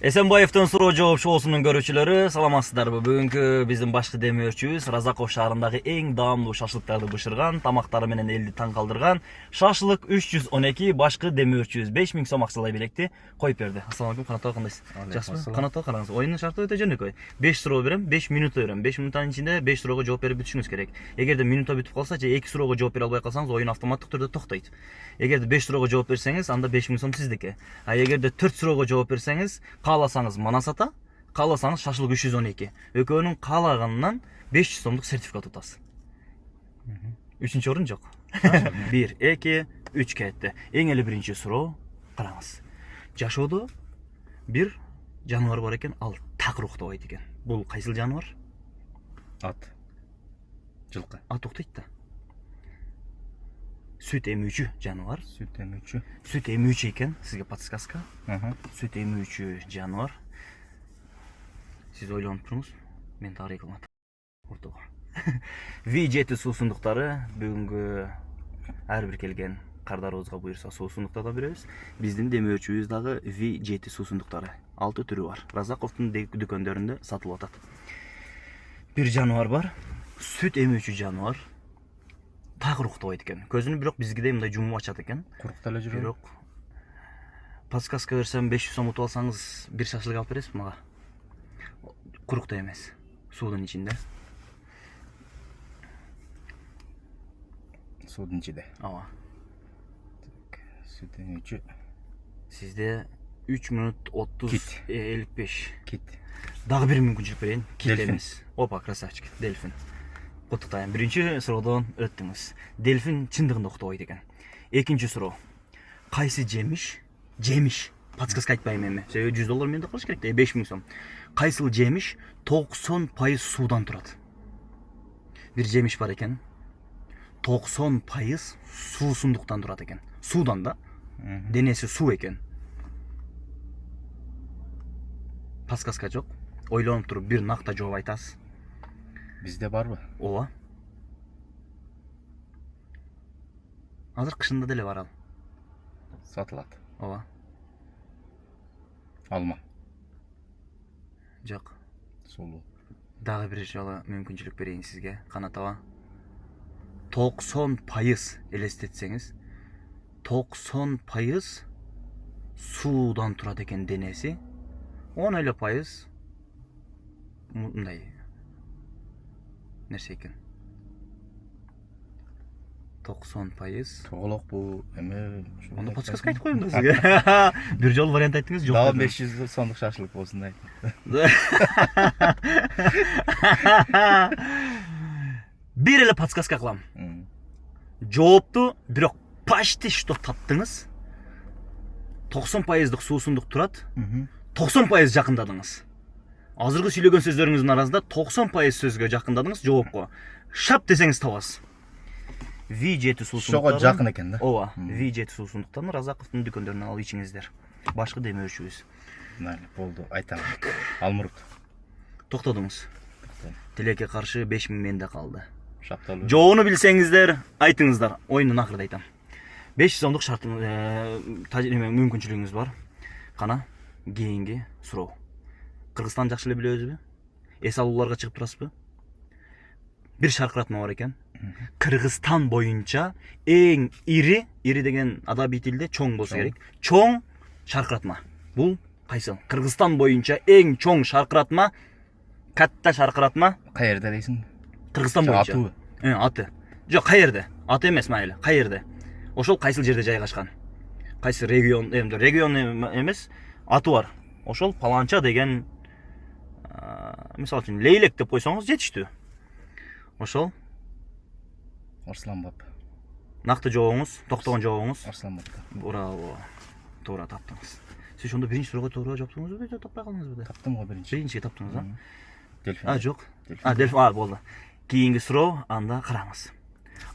Эсенбаевдин суроо жооп шоусунун көрүүчүлөрү, саламатсыздарбы? Бүгүнкү биздин башкы демөөрчүбүз Разаков шаарындагы эң даамдуу шашлыктарды бышырган, тамактары менен элди таң калтырган Шашлык 312 башкы демөөрчүбүз 5000 сом акчалай белекти коюп берди. Ассаламу алейкум, канат ага кандайсыз? Жакшымы? Канат ага караңыз. Оюндун шарты өтө жөнөкөй. 5 суроо берем, 5 минутта берем. 5 минуттан ичинде 5 суроого жооп берип бүтүшүңүз керек. Эгерде минутта бүтүп калса же 2 суроого жооп бере албай калсаңыз, оюн автоматтык түрдө токтойт. Эгерде 5 суроого жооп берсеңиз, анда 5000 сом сиздики. А эгерде 4 суроого жооп берсеңиз, кааласаңыз манас ата, кааласаңыз Шашлык 312. Экөөнүн каалаганынан 500 сомдук сертификат утасыз. Үчүнчү орун жок. 1, 2, 3 кетти. Эң эле биринчи суроо караңыз. Жашоодо бир жаныбар бар экен, ал так уктабайт экен. Бул кайсыл жаныбар? Ат. Жылкы. Ат уктайт да. Сүт эмүүчү жаныбар. Сүт эмүүчү. Сүт эмүүчү экен, сизге подсказка. Сүт эмүүчү жаныбар. Сиз ойлонуп туруңуз, мен тарih кылмат. Ортого. V7 суусундуктары бүгүнкү ар бир келген кардарыбызга буюрса суусундуктардан беребиз. Биздин демөөрчүбүз дагы V7 суусундуктары. 6 түрү бар. Разаковдун дүкөндөрүндө сатылып атат. Бир жаныбар бар, сүт эмүүчү жаныбар. Такыр уктабайт экен. Көзүнү бирок бизгидей мындай жумуп ачат экен. Курукта эле жүрөт. Бирок подсказка берсем 500 сом утуп алсаңыз, бир шашлык алып бересизби мага? Курукта эмес, суудун ичинде. Суудун ичинде. Ооба. Сүт эмүүчү. Сизде 3 минут 30 55. Кит. Дагы бир мүмкүнчүлүк берейин. Кит Дельфин. эмес. Опа, красавчик. Дельфин. Куттуктайм. Биринчи суроодон өттүңүз. Дельфин чындыгында уктабайт экен. Экинчи суроо. Кайсы жемиш? Подсказка айтпайм эми. Себеби $100 менде кылыш керек да, 5000 сом. Кайсыл жемиш 90% суудан турат? Бир жемиш бар экен. 90% суусундуктан турат экен. Суудан да. Денеси суу экен. Подсказка жок. Ойлонуп туруп бир накта жооп айтасыз. Бизде барбы? Ооба. Азыр кышында деле бар ал. Сатылат. Ооба. Алма. Жок. Сулуу. Дагы бир жолу мүмкүнчүлүк берейин сизге. Канат ага. 90% элестетсеңиз, 90% суудан турат экен денеси. 10 эле пайыз мындай нерсе экен. 90%. Тоголок бу эме. Онда подсказка айтып коеюн сизге. Бир жолу вариант айттыңыз, жок. Дагы 500 сомдук шашлык болсун дейт. Бир эле подсказка кылам. Жоопту бирок почти что таптыңыз. 90%дык суусундук турат. 90% жакындадыңыз. Азыркы сүйлөгөн сөздөрүңүздүн арасында 90% сөзгө жакындадыңыз жоопко. Шап десеңиз табасыз. V7 суусундуктары. Шого жакын экен да. Ооба, V7 суусундуктарын Разаковдун дүкөндөрүнөн алып ичиңиздер. Башкы демөөрчүбүз. Майли, болду, айтам. Алмурут. Токтодуңуз. Тилекке каршы 5000 менде калды. Шапталуу. Жоону билсеңиздер, айтыңыздар. Оюндун акырында айтам. 500 сомдук мүмкүнчүлүгүңүз бар. Кана кийинки суроо. Кыргызстанды жакшы эле билебизби? Эс алууларга чыгып турасызбы? Бир шаркыратма бар экен. Кыргызстан боюнча эң ири деген адабий тилде чоң болсо керек. Чоң шаркыратма. Бул кайсыл? Кыргызстан боюнча эң чоң шаркыратма, катта шаркыратма. Каерде дейсиң? Кыргызстан боюнча. Атыбы? Аты. Жок, каерде? Аты эмес, майли. Каерде? Ошол кайсыл жерде жайгашкан? Кайсы регион, регион эмес, аты бар. Ошол Паланча деген, мисалы үчүн Лейлек деп койсоңуз жетиштүү. Ошол Арсланбап. накты жообуңуз, токтогон жообуңуз. Арсланбапта. Браво. Туура таптыңыз. Сиз ошондо биринчи суроого туура жооптуңузбу, же таппай калдыңызбы? Таптым го биринчи. Биринчиге таптыңыз, а? Дельфин. Жок. Дельфин, болду. Кийинки суроо, анда караңыз.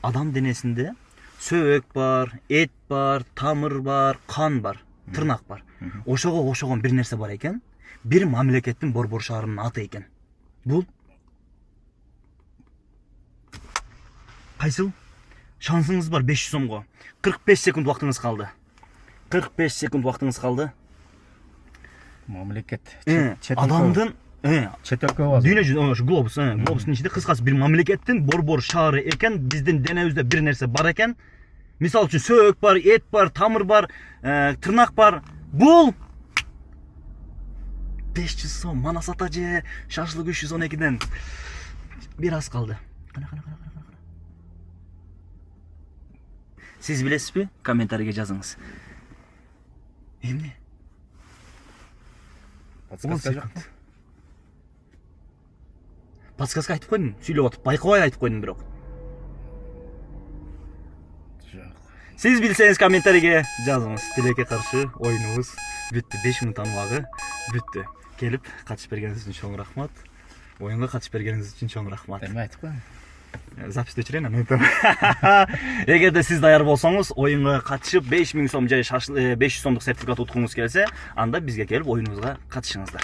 Адам денесинде сөөк бар, эт бар, тамыр бар, кан бар, тырнак бар. Ошого окшогон бир нерсе бар экен. Бир мамлекеттин борбор шаарынын аты экен. Бул кайсыл? Шансыңыз бар 500 сомго. 45 секунд убактыңыз калды. 45 секунд убактыңыз калды. Мамлекет. Адамдын чет өлкө болот. дүйнө жүзүндө ошо глобус, глобустун ичинде кыскасы бир мамлекеттин борбор шаары экен, биздин денебизде бир нерсе бар экен. Мисал үчүн сөөк бар, эт бар, тамыр бар, тырнак бар. Бул 500 сом Манас ата же шашлык 312ден бир аз калды. Кана. Сиз билесизби? Комментарийге жазыңыз. Эмне? Подсказка жокпу? Подсказка айтып койдум, сүйлөп атып, байкабай айтып койдум бирок. Жок. Сиз билсеңиз комментарийге жазыңыз. Тилекке каршы оюнубуз бүттү. 5000 таныбагы бүттү. Келип катышып бергениңиз үчүн чоң рахмат. Оюнга катышып бергениңиз үчүн чоң рахмат. Эме айтып коеюн. Запись өчүрөйүн анан. Эгерде сиз даяр болсоңуз, оюнга катышып 5000 сом же 500 сомдук сертификат уткуңуз келсе, анда бизге келип оюнубузга катышыңыздар.